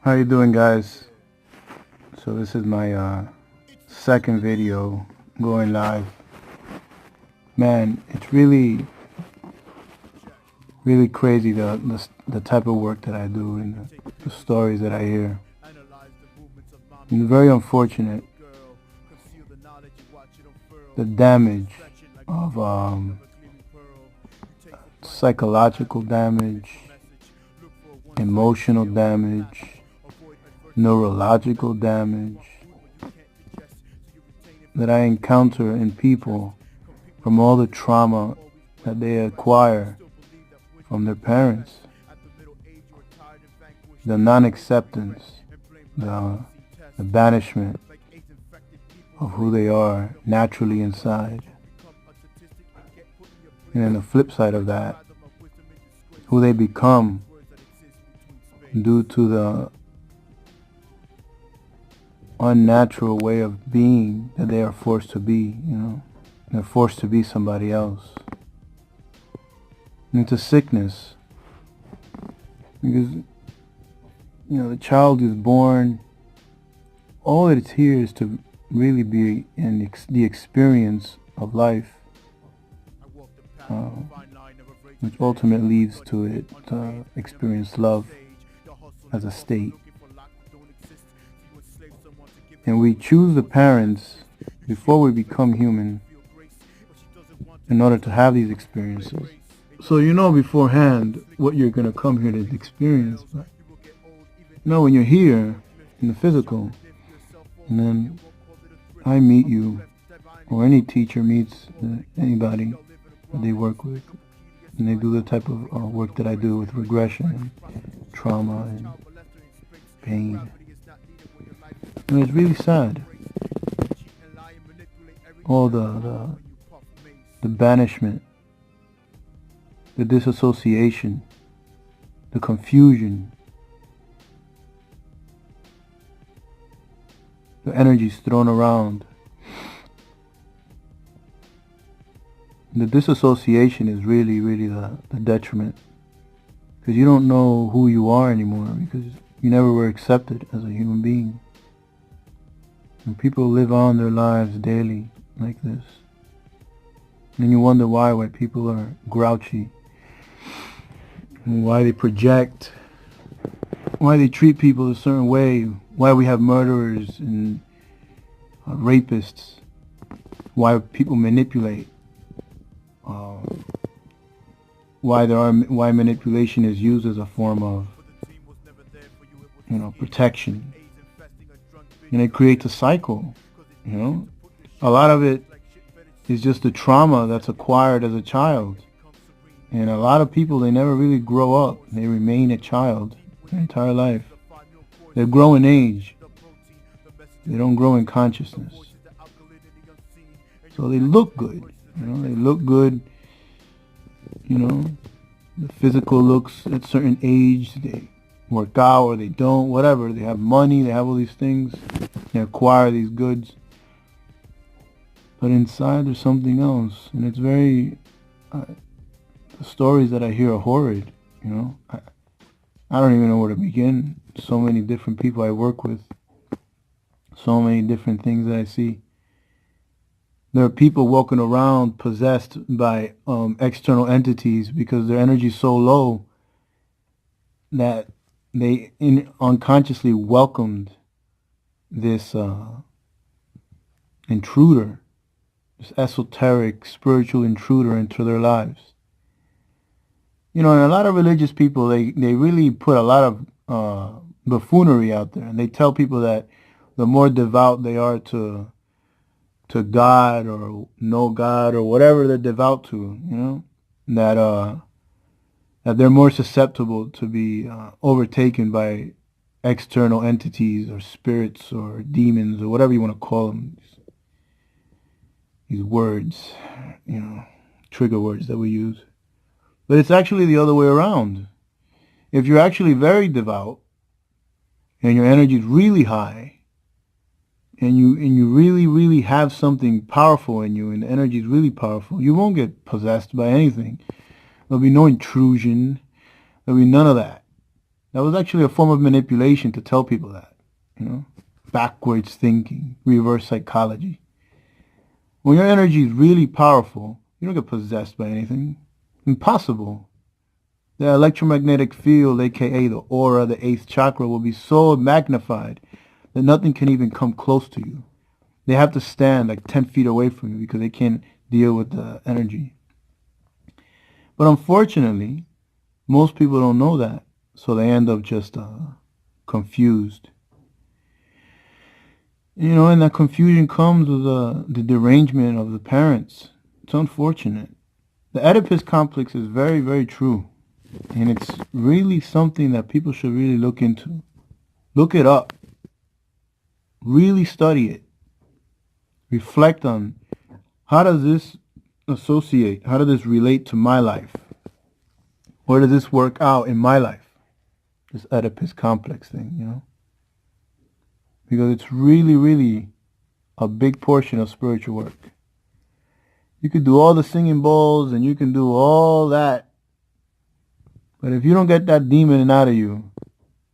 How you doing, guys? So this is my second video going live. Man, it's really crazy the type of work that I do and the stories that I hear. It's very unfortunate the damage of psychological damage, emotional damage, neurological damage that I encounter in people from all the trauma that they acquire from their parents, the non-acceptance, the banishment of who they are naturally inside. And then the flip side of that, who they become due to the unnatural way of being that they are forced to be, They're forced to be somebody else. And it's a sickness. Because, the child is born, all it's here is to really be in the experience of life, which ultimately leads to it experience love as a state. And we choose the parents before we become human in order to have these experiences. So you know beforehand what you're going to come here to experience. But when you're here in the physical, and then I meet you, or any teacher meets anybody that they work with, and they do the type of work that I do with regression and trauma and pain. And it's really sad. All the banishment, the disassociation, the confusion, the energies thrown around. The disassociation is really the detriment, because you don't know who you are anymore, because you never were accepted as a human being. And people live on their lives daily like this. And you wonder why people are grouchy, and why they project, why they treat people a certain way, why we have murderers and rapists, why people manipulate, why manipulation is used as a form of protection. And it creates a cycle, A lot of it is just the trauma that's acquired as a child. And a lot of people, they never really grow up. They remain a child their entire life. They grow in age. They don't grow in consciousness. So they look good, They look good, The physical looks at certain age. They work out or they don't, whatever. They have money, they have all these things, they acquire these goods, but inside there's something else. And it's very the stories that I hear are horrid. I don't even know where to begin. So many different people I work with, so many different things that I see. There are people walking around possessed by external entities because their energy is so low that they unconsciously welcomed this intruder, this esoteric spiritual intruder into their lives. And a lot of religious people, they really put a lot of buffoonery out there, and they tell people that the more devout they are to God or know God or whatever they're devout to, that they're more susceptible to be overtaken by external entities or spirits or demons or whatever you want to call them. These words, trigger words that we use. But it's actually the other way around. If you're actually very devout and your energy is really high and you really, really have something powerful in you, and the energy is really powerful, you won't get possessed by anything. There'll be no intrusion. There'll be none of that. That was actually a form of manipulation to tell people that, you know, backwards thinking, reverse psychology. When your energy is really powerful, you don't get possessed by anything. Impossible. The electromagnetic field, aka the aura, the eighth chakra, will be so magnified that nothing can even come close to you. They have to stand like 10 feet away from you because they can't deal with the energy. But unfortunately, most people don't know that, so they end up just confused. You know, and that confusion comes with the derangement of the parents. It's unfortunate. The Oedipus complex is very, very true. And it's really something that people should really look into. Look it up. Really study it. Reflect on how does this associate? How does this relate to my life? Where does this work out in my life? This Oedipus complex thing, you know? Because it's really, really a big portion of spiritual work. You could do all the singing bowls and you can do all that. But if you don't get that demon out of you,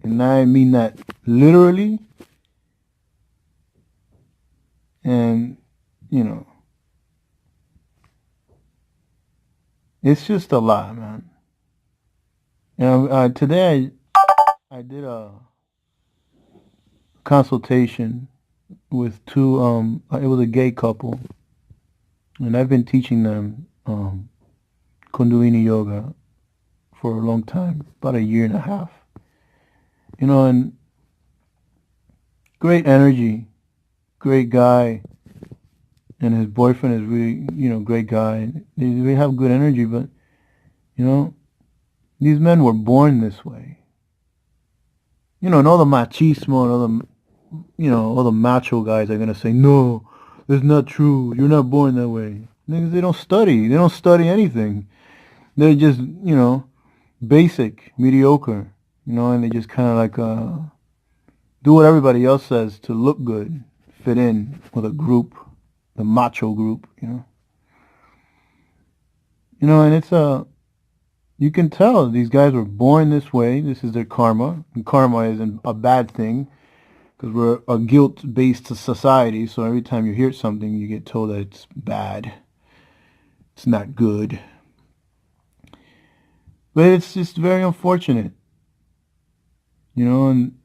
and I mean that literally, and, you know, it's just a lot, man. You know, today I did a consultation with two, it was a gay couple, and I've been teaching them Kundalini Yoga for a long time, about a year and a half. You know, and great energy, great guy, and his boyfriend is really, you know, great guy. They have good energy, but, you know, these men were born this way. You know, and all the machismo and all the, you know, all the macho guys are going to say, no, that's not true. You're not born that way. Niggas, they don't study. They don't study anything. They're just, you know, basic, mediocre, you know, and they just kind of like do what everybody else says to look good, fit in with a group, the macho group, you know. You know, and it's you can tell these guys were born this way. This is their karma. And karma isn't a bad thing because we're a guilt-based society, so every time you hear something, you get told that it's bad. It's not good. But it's just very unfortunate. You know, and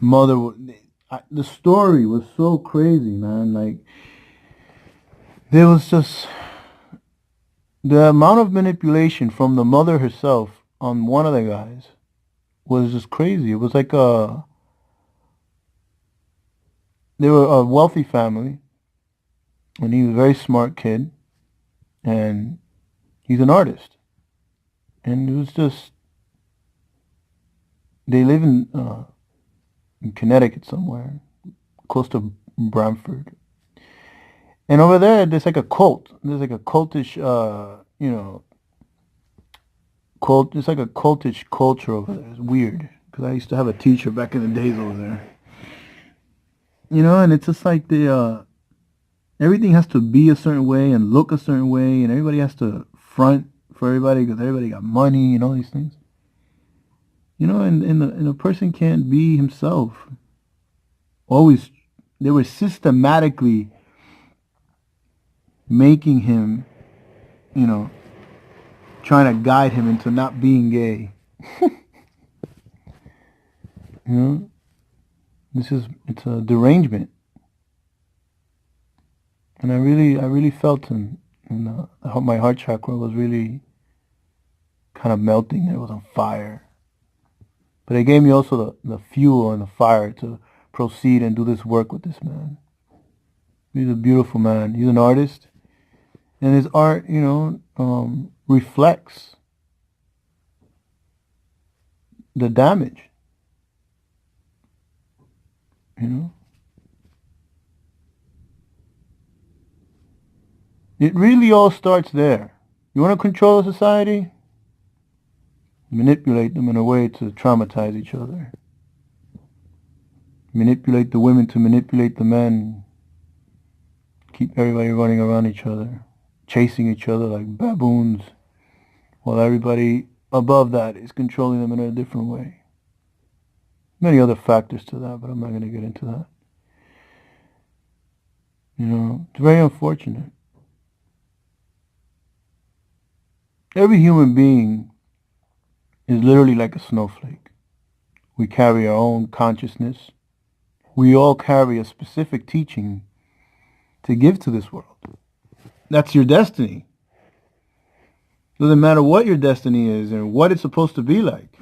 mother, the story was so crazy, man. Like, there was just the amount of manipulation from the mother herself on one of the guys was just crazy. It was like they were a wealthy family, and he was a very smart kid, and he's an artist. And it was just, they live in Connecticut somewhere, close to Bramford. And over there, there's like a cult. There's like a cultish, you know, cult. It's like a cultish culture over there. It's weird. Because I used to have a teacher back in the days over there. You know, and it's just like everything has to be a certain way and look a certain way, and everybody has to front for everybody because everybody got money and all these things. You know, and a person can't be himself. Always, they were systematically making him, you know, trying to guide him into not being gay. You know, it's a derangement. And I really felt my heart chakra was really kind of melting. It was on fire. But it gave me also the fuel and the fire to proceed and do this work with this man. He's a beautiful man. He's an artist. And his art, you know, reflects the damage. You know? It really all starts there. You want to control a society? Manipulate them in a way to traumatize each other. Manipulate the women to manipulate the men. Keep everybody running around each other, chasing each other like baboons, while everybody above that is controlling them in a different way. Many other factors to that, but I'm not going to get into that. It's very unfortunate. Every human being is literally like a snowflake. We carry our own consciousness. We all carry a specific teaching to give to this world. That's your destiny. Doesn't matter what your destiny is and what it's supposed to be like.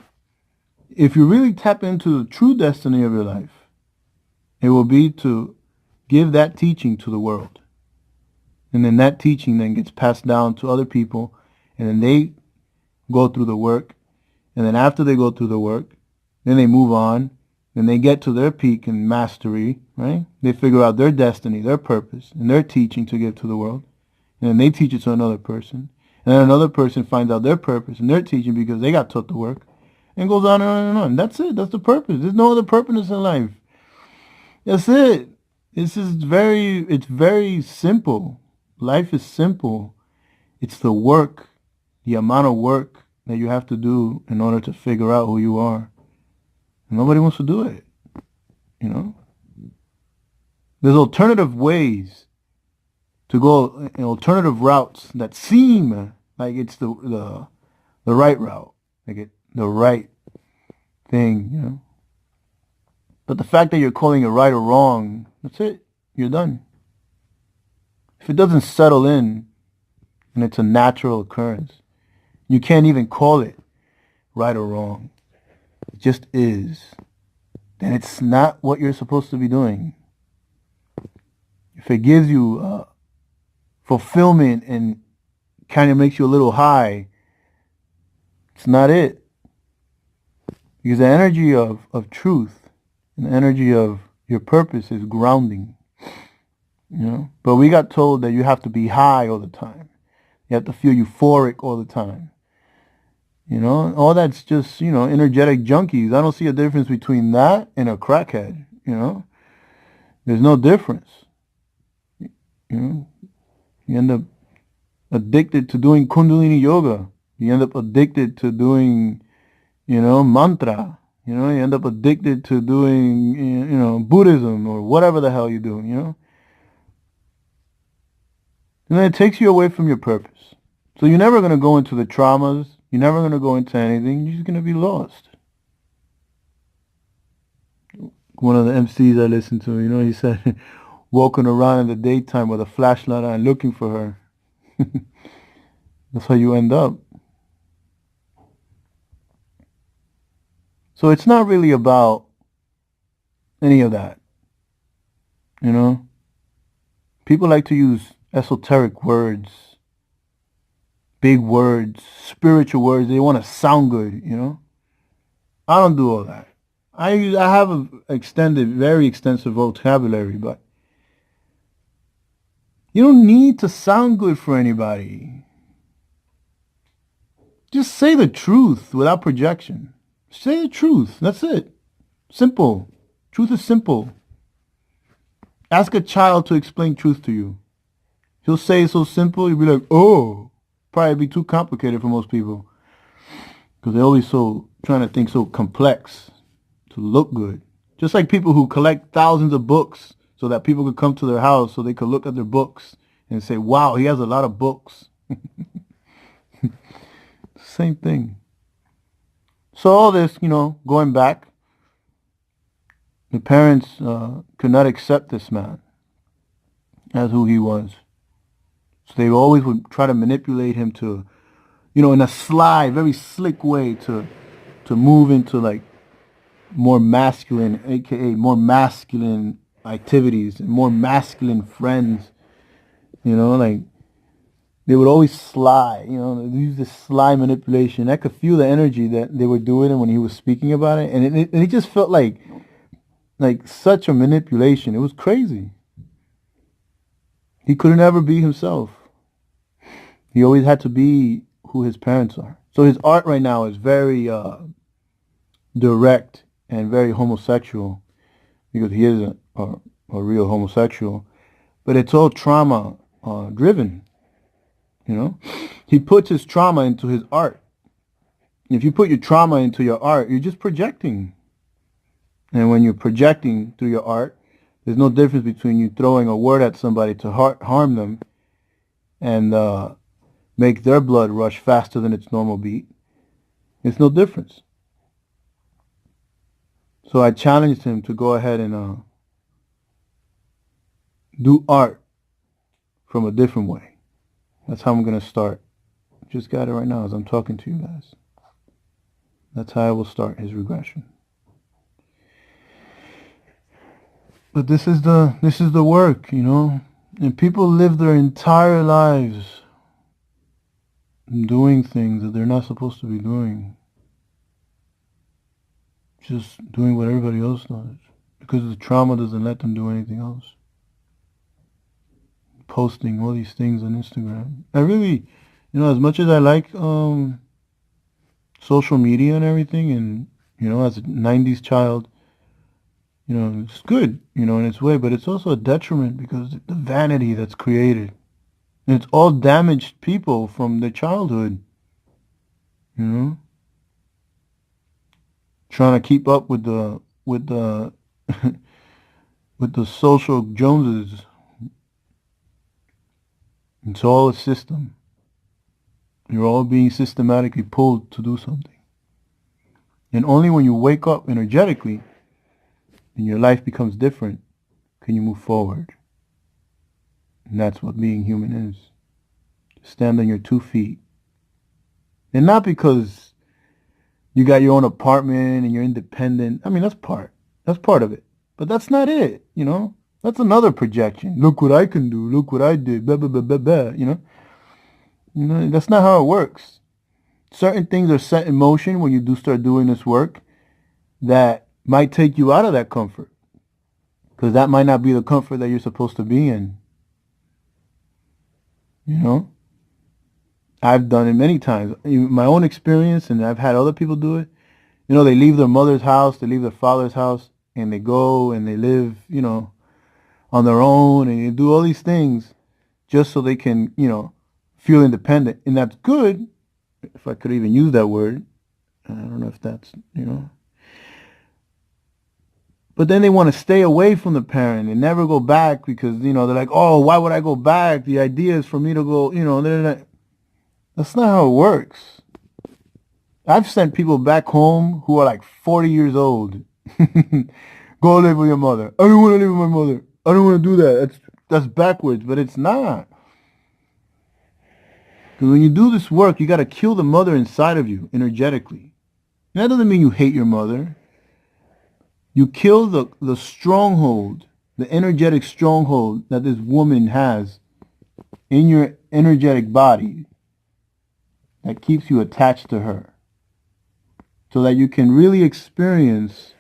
If you really tap into the true destiny of your life, it will be to give that teaching to the world. And then that teaching then gets passed down to other people, and then they go through the work. And then after they go through the work, then they move on. Then they get to their peak in mastery, right? They figure out their destiny, their purpose, and their teaching to give to the world. And then they teach it to another person. And then another person finds out their purpose and their teaching because they got taught the work. And goes on and on and on. That's it. That's the purpose. There's no other purpose in life. That's it. It's very simple. Life is simple. It's the work, the amount of work that you have to do in order to figure out who you are. And nobody wants to do it. There's alternative ways to go, alternative routes that seem like it's the right route, like the right thing, But the fact that you're calling it right or wrong, that's it. You're done. If it doesn't settle in, and it's a natural occurrence, you can't even call it right or wrong. It just is. Then it's not what you're supposed to be doing. If it gives you fulfillment and kind of makes you a little high, it's not it. Because the energy of truth and the energy of your purpose is grounding. But we got told that you have to be high all the time. You have to feel euphoric all the time. All that's just, energetic junkies. I don't see a difference between that and a crackhead, There's no difference. You end up addicted to doing Kundalini yoga. You end up addicted to doing, mantra. You end up addicted to doing, Buddhism or whatever the hell you do, And then it takes you away from your purpose. So you're never going to go into the traumas. You're never going to go into anything. You're just going to be lost. One of the MCs I listened to, he said, walking around in the daytime with a flashlight on looking for her. That's how you end up. So it's not really about any of that. People like to use esoteric words, big words, spiritual words. They want to sound good, I don't do all that. I have an very extensive vocabulary, but you don't need to sound good for anybody. Just say the truth without projection. Say the truth. That's it. Simple. Truth is simple. Ask a child to explain truth to you. He'll say it's so simple, you'll be like, oh. Probably be too complicated for most people. Because they're always trying to think so complex to look good. Just like people who collect thousands of books so that people could come to their house so they could look at their books and say, wow, he has a lot of books. Same thing. So all this, going back, the parents could not accept this man as who he was. So they always would try to manipulate him to, in a sly, very slick way to move into like more masculine, aka more masculine activities and more masculine friends. Like they would always sly, use this sly manipulation. I could feel the energy that they were doing when he was speaking about it, and it just felt like such a manipulation. It was crazy. He couldn't ever be himself. He always had to be who his parents are. So his art right now is very direct and very homosexual, because he is a real homosexual. But it's all trauma driven, you know. He puts his trauma into his art. If you put your trauma into your art, you're just projecting. And when you're projecting through your art, there's no difference between you throwing a word at somebody to harm them and make their blood rush faster than its normal beat. It's no difference. So I challenged him to go ahead and do art from a different way. That's how I'm going to start. Just got it right now as I'm talking to you guys. That's how I will start his regression. But this is the work, you know. And people live their entire lives doing things that they're not supposed to be doing. Just doing what everybody else does. Because the trauma doesn't let them do anything else. Posting all these things on Instagram. I really, you know, as much as I like social media and everything, and, you know, as a 90s child, you know, it's good, you know, in its way, but it's also a detriment because the vanity that's created. And it's all damaged people from their childhood, you know? Trying to keep up with the with the social Joneses. It's all a system. You're all being systematically pulled to do something. And only when you wake up energetically and your life becomes different can you move forward. And that's what being human is. Stand on your 2 feet. And not because you got your own apartment and you're independent. I mean, that's part of it. But that's not it, you know? That's another projection. Look what I can do. Look what I did. Blah, blah, blah, blah, blah, you know? You know, that's not how it works. Certain things are set in motion when you do start doing this work that might take you out of that comfort. Because that might not be the comfort that you're supposed to be in. You know? I've done it many times. My own experience, and I've had other people do it. You know, they leave their mother's house, they leave their father's house, and they go and they live, you know, on their own, and they do all these things just so they can, you know, feel independent. And that's good, if I could even use that word. I don't know if that's, you know. But then they want to stay away from the parent and never go back because, you know, they're like, oh, why would I go back? The idea is for me to go, you know, that's not how it works. I've sent people back home who are like 40 years old. Go live with your mother. I don't want to live with my mother. I don't want to do that. That's backwards, but it's not. Because when you do this work, you got to kill the mother inside of you energetically. And that doesn't mean you hate your mother. You kill the stronghold, the energetic stronghold that this woman has in your energetic body that keeps you attached to her, so that you can really experience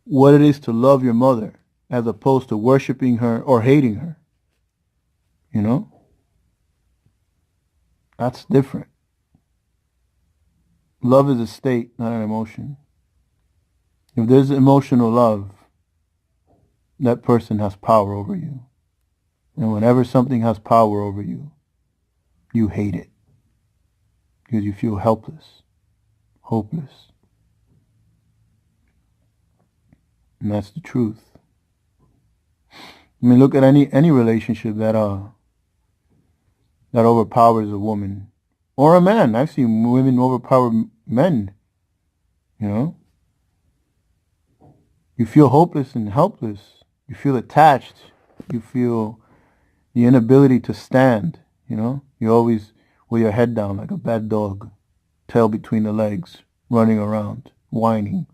what it is to love your mother as opposed to worshiping her or hating her. You know? That's different. Love is a state, not an emotion. If there's emotional love, that person has power over you. And whenever something has power over you, you hate it. Because you feel helpless, hopeless. And that's the truth. I mean, look at any relationship that overpowers a woman or a man. I've seen women overpower men. You know, you feel hopeless and helpless. You feel attached. You feel the inability to stand. You know, you're always with your head down like a bad dog, tail between the legs, running around, whining.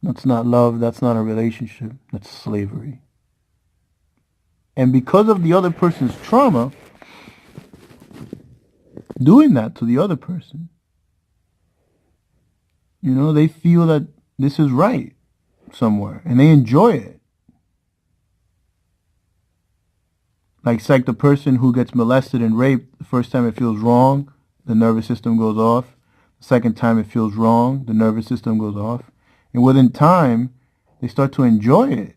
That's not love. That's not a relationship. That's slavery. And because of the other person's trauma, doing that to the other person, you know, they feel that this is right somewhere, and they enjoy it. Like, it's like the person who gets molested and raped, the first time it feels wrong, the nervous system goes off. The second time it feels wrong, the nervous system goes off. And within time, they start to enjoy it.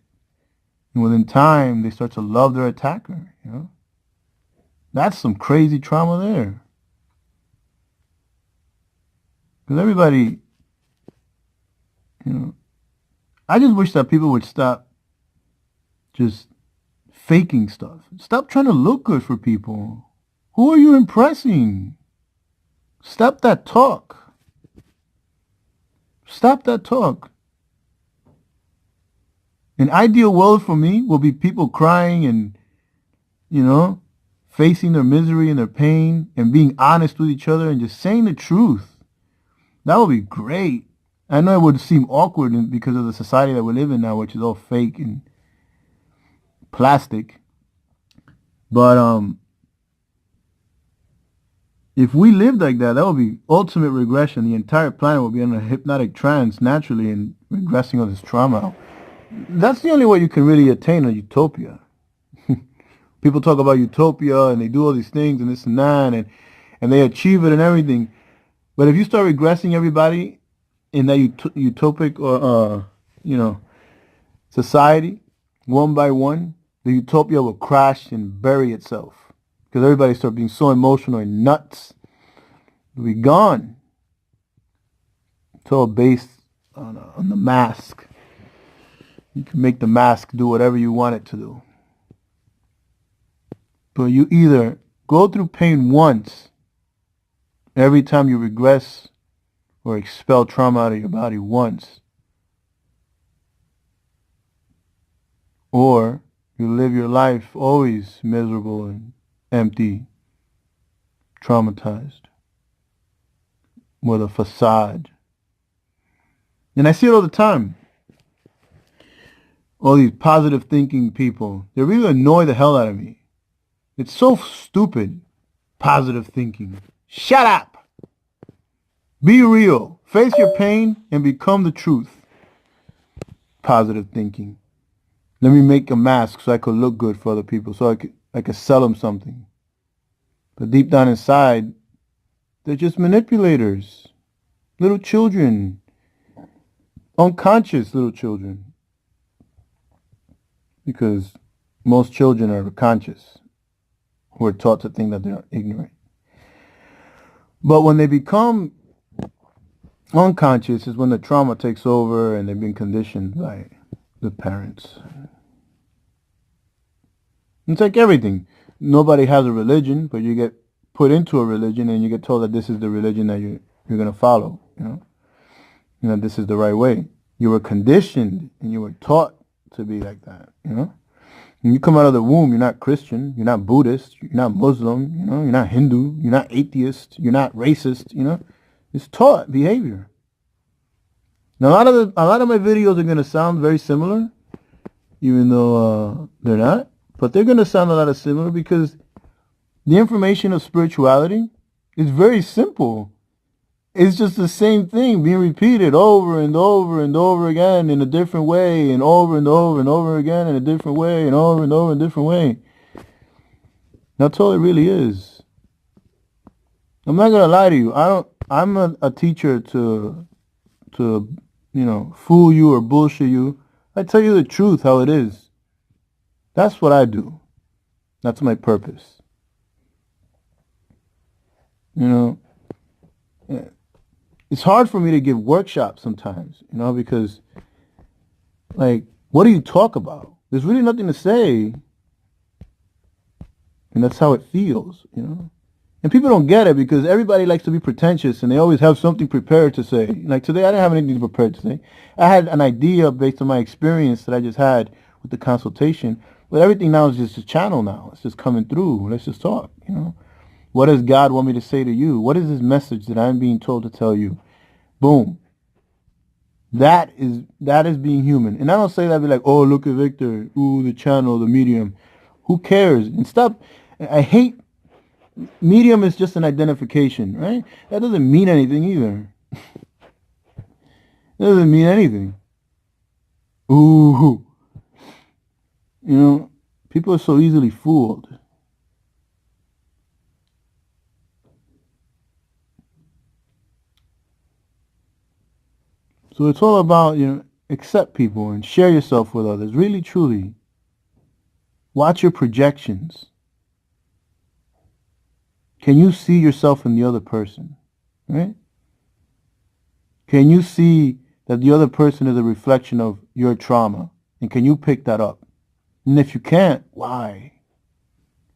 And within time, they start to love their attacker, you know? That's some crazy trauma there. Because everybody, you know, I just wish that people would stop just faking stuff. Stop trying to look good for people. Who are you impressing? Stop that talk. Stop that talk. An ideal world for me will be people crying and, you know, facing their misery and their pain and being honest with each other and just saying the truth. That would be great. I know it would seem awkward because of the society that we live in now, which is all fake and plastic. But if we lived like that, that would be ultimate regression. The entire planet would be in a hypnotic trance naturally and regressing all this trauma. That's the only way you can really attain a utopia. People talk about utopia and they do all these things and this and that and they achieve it and everything. But if you start regressing everybody in that utopic or society, one by one, the utopia will crash and bury itself because everybody starts being so emotional and nuts. It'll be gone. It's all based on the mask. You can make the mask do whatever you want it to do. But you either go through pain once, every time you regress or expel trauma out of your body once, or you live your life always miserable and empty, traumatized, with a facade. And I see it all the time. All these positive thinking people, they really annoy the hell out of me. It's so stupid, positive thinking. Shut up! Be real. Face your pain and become the truth. Positive thinking. Let me make a mask so I could look good for other people, so I could sell them something. But deep down inside, they're just manipulators. Little children. Unconscious little children. Because most children are conscious, who are taught to think that they're ignorant. But when they become unconscious is when the trauma takes over and they've been conditioned by the parents. It's like everything. Nobody has a religion, but you get put into a religion and you get told that this is the religion that you're going to follow, you know, this is the right way. You were conditioned and you were taught to be like that, you know. When you come out of the womb, you're not Christian, you're not Buddhist, you're not Muslim, you know, you're not Hindu, you're not atheist, you're not racist, you know. It's taught behavior. Now a lot of my videos are gonna sound very similar, even though they're not, but they're gonna sound a lot of similar because the information of spirituality is very simple. It's just the same thing being repeated over and over and over again in a different way and over and over and over again in a different way and over in a different way. That's all it really is. I'm not gonna lie to you. I'm a teacher to fool you or bullshit you. I tell you the truth how it is. That's what I do. That's my purpose. You know, it's hard for me to give workshops sometimes, you know, because, like, what do you talk about? There's really nothing to say. And that's how it feels, you know. And people don't get it because everybody likes to be pretentious and they always have something prepared to say. Like today, I didn't have anything prepared to say. I had an idea based on my experience that I just had with the consultation. But everything now is just a channel now. It's just coming through. Let's just talk, you know. What does God want me to say to you? What is this message that I'm being told to tell you? Boom. That is being human. And I don't say that be like, oh, look at Victor. Ooh, the channel, the medium. Who cares? And stop. I hate medium is just an identification, right? That doesn't mean anything either. It doesn't mean anything. Ooh. You know, people are so easily fooled. So it's all about, accept people and share yourself with others. Really, truly. Watch your projections. Can you see yourself in the other person? Right? Can you see that the other person is a reflection of your trauma? And can you pick that up? And if you can't, why?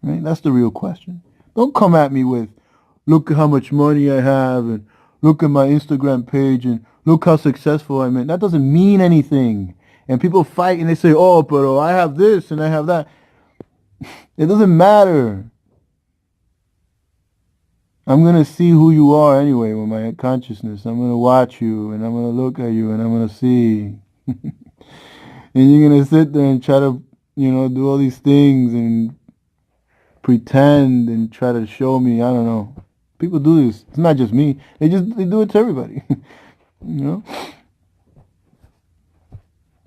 Right? That's the real question. Don't come at me with, look at how much money I have, and look at my Instagram page, and look how successful I'm in. That doesn't mean anything. And people fight and they say, oh, but I have this and I have that. It doesn't matter. I'm going to see who you are anyway with my consciousness. I'm going to watch you, and I'm going to look at you, and I'm going to see. And you're going to sit there and try to, do all these things and pretend and try to show me. I don't know. People do this. It's not just me. They do it to everybody.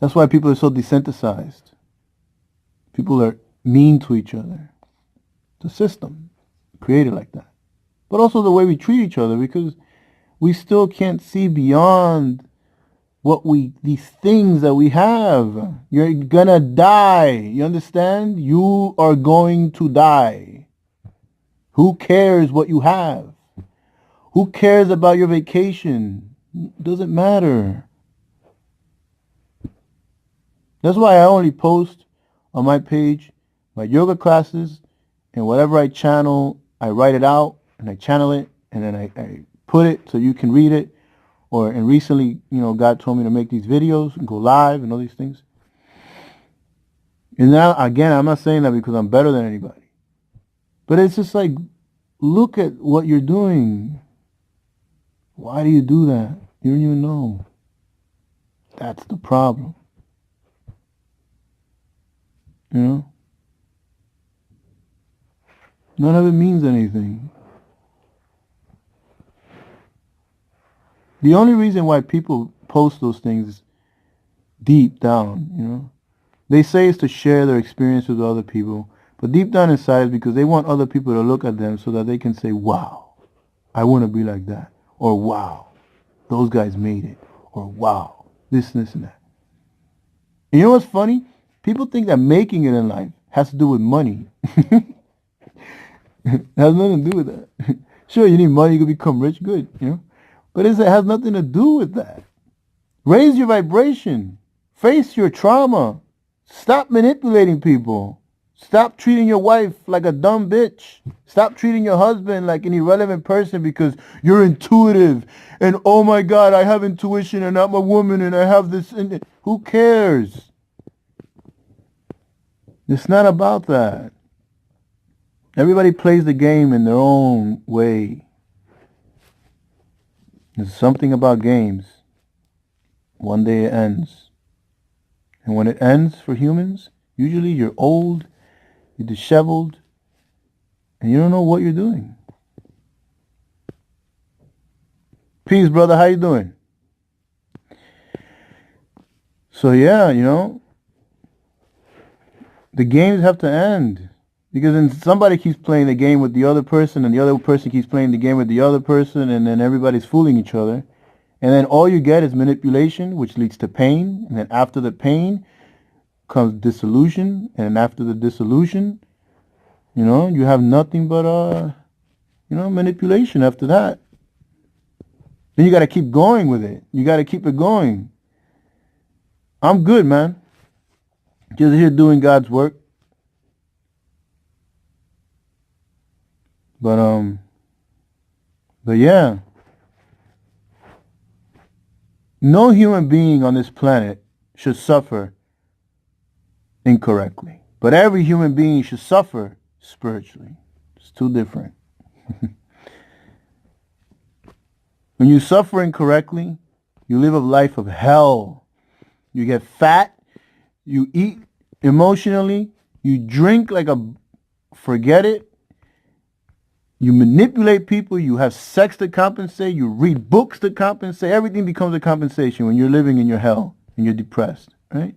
That's why people are so desensitized. People are mean to each other. It's a system created like that. But also the way we treat each other, because we still can't see beyond these things that we have. You're gonna die. You understand? You are going to die. Who cares what you have? Who cares about your vacation? It doesn't matter. That's why I only post on my page my yoga classes, and whatever I channel, I write it out and I channel it, and then I put it so you can read it. And recently, God told me to make these videos and go live and all these things. And now, again, I'm not saying that because I'm better than anybody. But it's just like, look at what you're doing. Why do you do that? You don't even know. That's the problem. None of it means anything. The only reason why people post those things is deep down, They say it's to share their experience with other people, but deep down inside is because they want other people to look at them so that they can say, wow, I want to be like that. Or wow, those guys made it. Or wow, this and that. And you know what's funny? People think that making it in life has to do with money. It has nothing to do with that. Sure, you need money, you can become rich, good, But it has nothing to do with that. Raise your vibration. Face your trauma. Stop manipulating people. Stop treating your wife like a dumb bitch. Stop treating your husband like an irrelevant person because you're intuitive. And oh my God, I have intuition and I'm a woman and I have this. And who cares? It's not about that. Everybody plays the game in their own way. There's something about games. One day it ends. And when it ends for humans, usually you're old, you're disheveled, and you don't know what you're doing. Peace, brother. How you doing? So yeah, the games have to end. Because then somebody keeps playing the game with the other person, and the other person keeps playing the game with the other person, and then everybody's fooling each other. And then all you get is manipulation, which leads to pain. And then after the pain comes dissolution. And after the dissolution, you have nothing but, manipulation after that. Then you got to keep going with it. You got to keep it going. I'm good, man. Just here doing God's work. But yeah, no human being on this planet should suffer incorrectly. But every human being should suffer spiritually. It's two different. When you suffer incorrectly, you live a life of hell. You get fat, you eat emotionally, you drink like forget it. You manipulate people, you have sex to compensate, you read books to compensate. Everything becomes a compensation when you're living in your hell and you're depressed, right?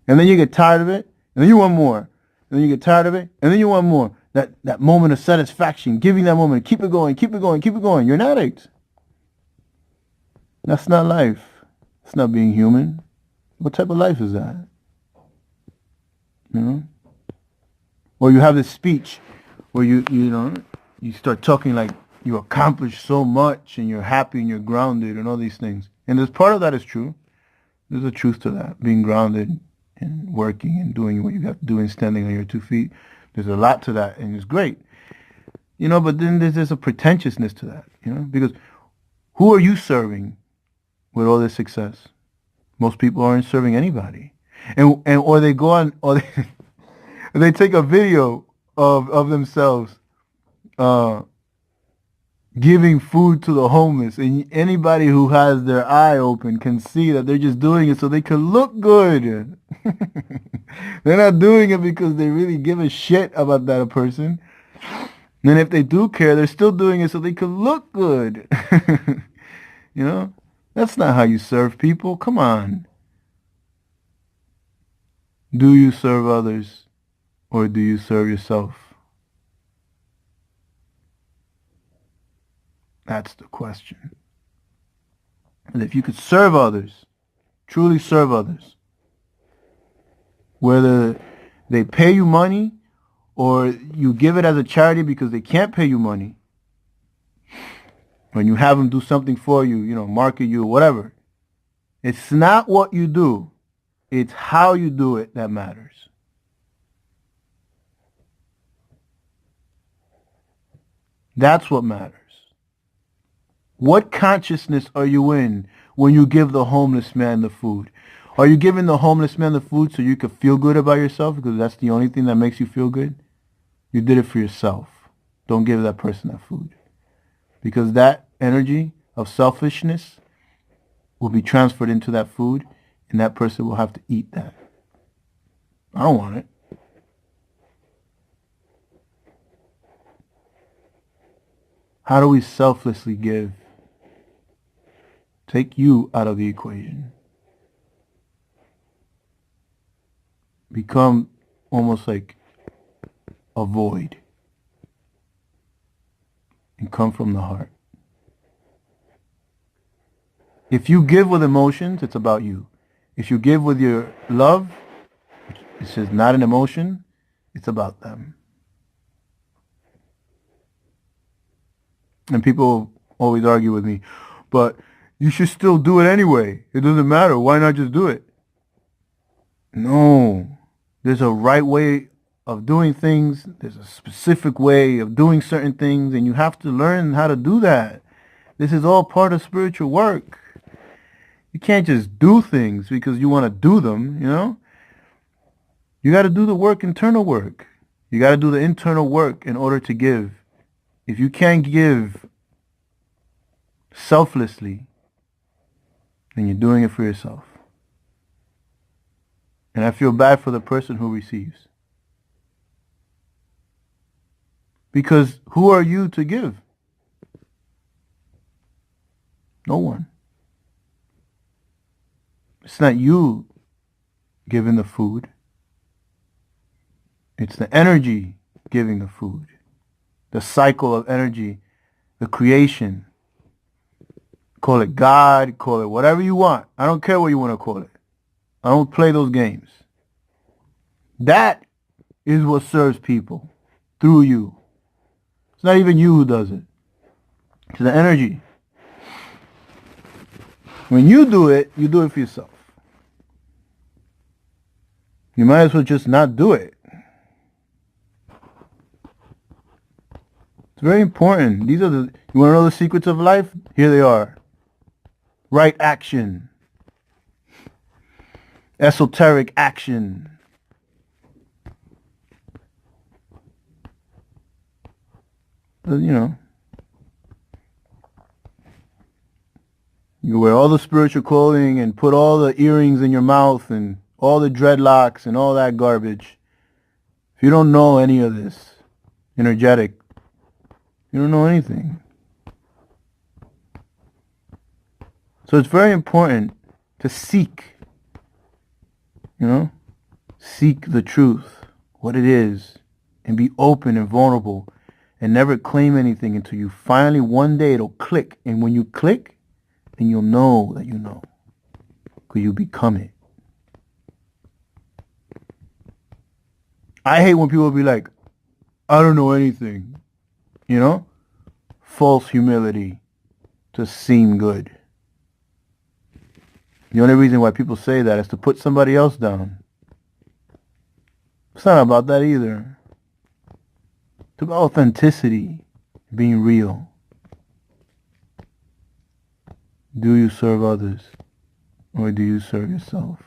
And then you get tired of it, and then you want more. And then you get tired of it, and then you want more. That moment of satisfaction, giving that moment, keep it going, keep it going, keep it going. You're an addict. That's not life. It's not being human. What type of life is that? You know? Or you have this speech where you start talking like you accomplished so much and you're happy and you're grounded and all these things. And there's part of that is true. There's a truth to that. Being grounded and working and doing what you have to do and standing on your 2 feet. There's a lot to that and it's great. But then there's a pretentiousness to that, because who are you serving with all this success? Most people aren't serving anybody. Or they go on, or they take a video of themselves giving food to the homeless, and anybody who has their eye open can see that they're just doing it so they can look good. They're not doing it because they really give a shit about that person. And if they do care, they're still doing it so they can look good. That's not how you serve people. Come on. Do you serve others or do you serve yourself? That's the question. And if you could serve others, truly serve others, whether they pay you money or you give it as a charity because they can't pay you money, when you have them do something for you, market you, whatever, it's not what you do, it's how you do it that matters. That's what matters. What consciousness are you in when you give the homeless man the food? Are you giving the homeless man the food so you can feel good about yourself because that's the only thing that makes you feel good? You did it for yourself. Don't give that person that food. Because that energy of selfishness will be transferred into that food and that person will have to eat that. I don't want it. How do we selflessly give? Take you out of the equation. Become almost like a void. And come from the heart. If you give with emotions, it's about you. If you give with your love, which is not an emotion, it's about them. And people always argue with me, but you should still do it anyway. It doesn't matter. Why not just do it? No. There's a right way of doing things. There's a specific way of doing certain things, and you have to learn how to do that. This is all part of spiritual work. You can't just do things because you want to do them, You got to do the work, internal work. You got to do the internal work in order to give. If you can't give selflessly, then you're doing it for yourself. And I feel bad for the person who receives. Because who are you to give? No one. It's not you giving the food. It's the energy giving the food. The cycle of energy, the creation. Call it God, call it whatever you want. I don't care what you want to call it. I don't play those games. That is what serves people through you. It's not even you who does it. It's the energy. When you do it for yourself. You might as well just not do it. It's very important. You want to know the secrets of life? Here they are. Right action. Esoteric action. You wear all the spiritual clothing and put all the earrings in your mouth and all the dreadlocks and all that garbage. If you don't know any of this, energetic, you don't know anything. So it's very important to seek, seek the truth, what it is, and be open and vulnerable and never claim anything until you finally one day it'll click. And when you click, then you'll know that you know. Could you become it? I hate when people be like, I don't know anything. You know? False humility to seem good. The only reason why people say that is to put somebody else down. It's not about that either. It's about authenticity, being real. Do you serve others, or do you serve yourself?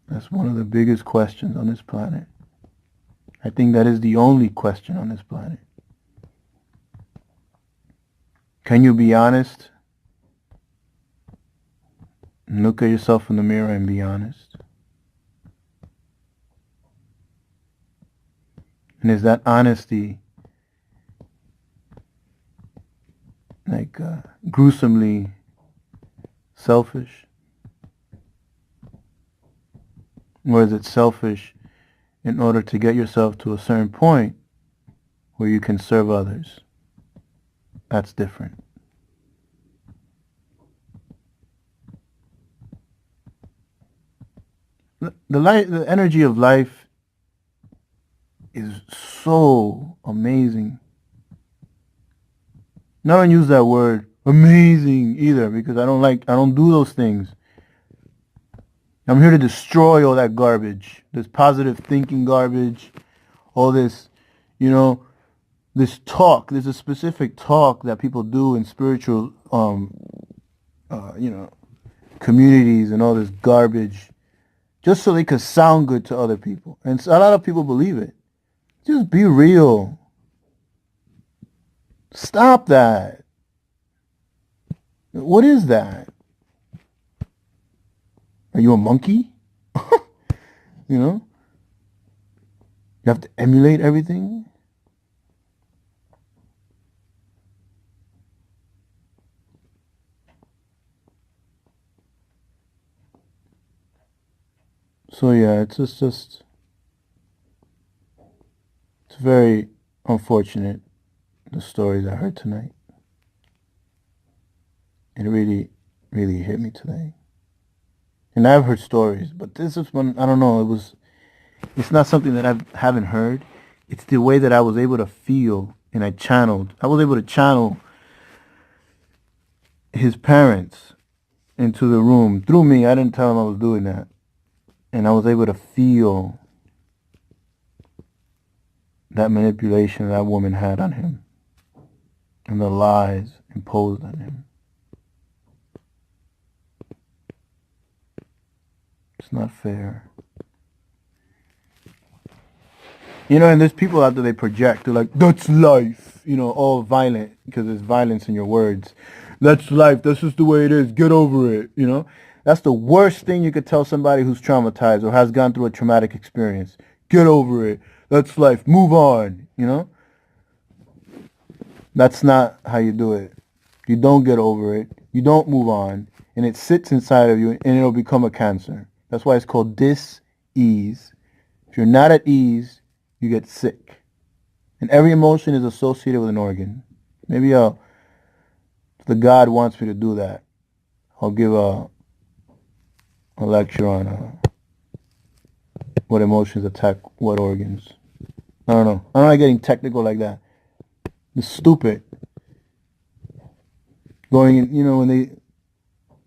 That's one of the biggest questions on this planet. I think that is the only question on this planet. Can you be honest? Look at yourself in the mirror and be honest. And is that honesty like gruesomely selfish? Or is it selfish in order to get yourself to a certain point where you can serve others? That's different. The energy of life is so amazing. I don't use that word amazing either because I don't do those things. I'm here to destroy all that garbage, this positive thinking garbage, all this, this talk. There's a specific talk that people do in spiritual, communities and all this garbage, just so they could sound good to other people. And a lot of people believe it. Just be real. Stop that. What is that? Are you a monkey? You have to emulate everything? So yeah, it's very unfortunate, the stories I heard tonight. It really, really hit me today. And I've heard stories, but this is one, I don't know, it's not something that I haven't heard. It's the way that I was able to feel and I was able to channel his parents into the room through me. I didn't tell him I was doing that. And I was able to feel that manipulation that woman had on him and the lies imposed on him. It's not fair. And there's people out there, they project. They're like, that's life. All violent because there's violence in your words. That's life. That's just the way it is. Get over it. That's the worst thing you could tell somebody who's traumatized or has gone through a traumatic experience. Get over it. That's life. Move on. That's not how you do it. You don't get over it. You don't move on. And it sits inside of you and it'll become a cancer. That's why it's called dis-ease. If you're not at ease, you get sick. And every emotion is associated with an organ. Maybe if the God wants me to do that, I'll give a lecture on what emotions attack what organs. I don't know. I'm not getting technical like that. It's stupid. Going in, when they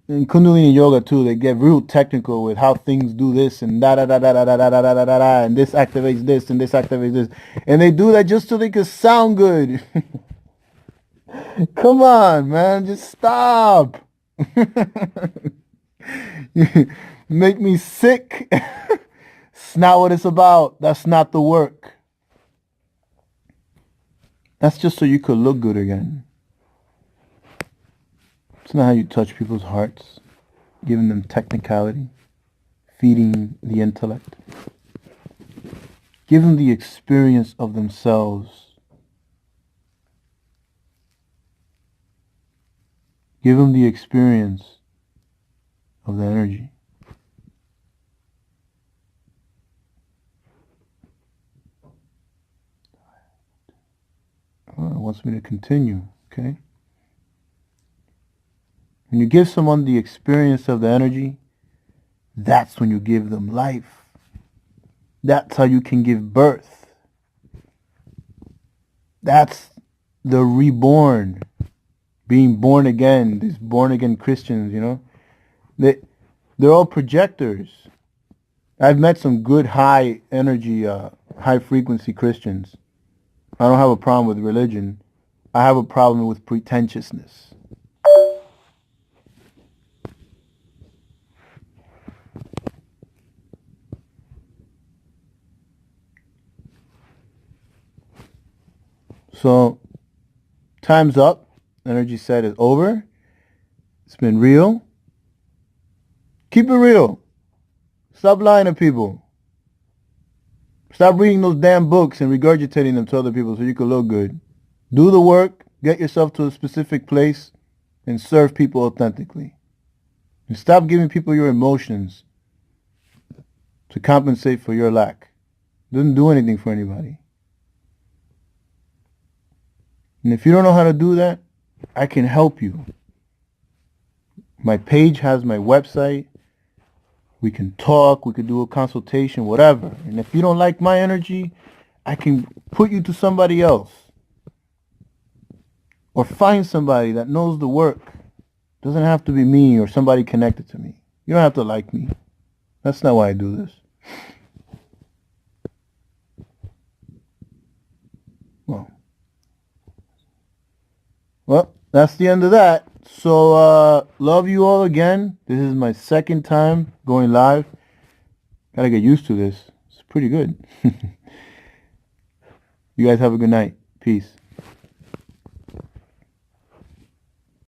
in Kundalini yoga too, they get real technical with how things do this and da da da da da da da da da da da, and this activates this and this activates this, and they do that just so they can sound good. Come on, man, just stop. You make me sick. It's not what it's about. That's not the work. That's just so you could look good again. It's not how you touch people's hearts, giving them technicality, feeding the intellect. Give them the experience of themselves. Give them the experience of the energy. it wants me to continue. Okay. When you give someone the experience of the energy, that's when you give them life. That's how you can give birth. That's the reborn, being born again, these born again Christians, they're all projectors. I've met some good high energy, high frequency Christians. I don't have a problem with religion. I have a problem with pretentiousness. So, time's up. Energy set is over. It's been real. Keep it real. Stop lying to people. Stop reading those damn books and regurgitating them to other people so you can look good. Do the work, get yourself to a specific place, and serve people authentically. And stop giving people your emotions to compensate for your lack. It doesn't do anything for anybody. And if you don't know how to do that, I can help you. My page has my website. We can talk, we could do a consultation, whatever. And if you don't like my energy, I can put you to somebody else. Or find somebody that knows the work. Doesn't have to be me or somebody connected to me. You don't have to like me. That's not why I do this. Well, that's the end of that. So, love you all again. This is my second time going live. Gotta get used to this. It's pretty good. You guys have a good night. Peace.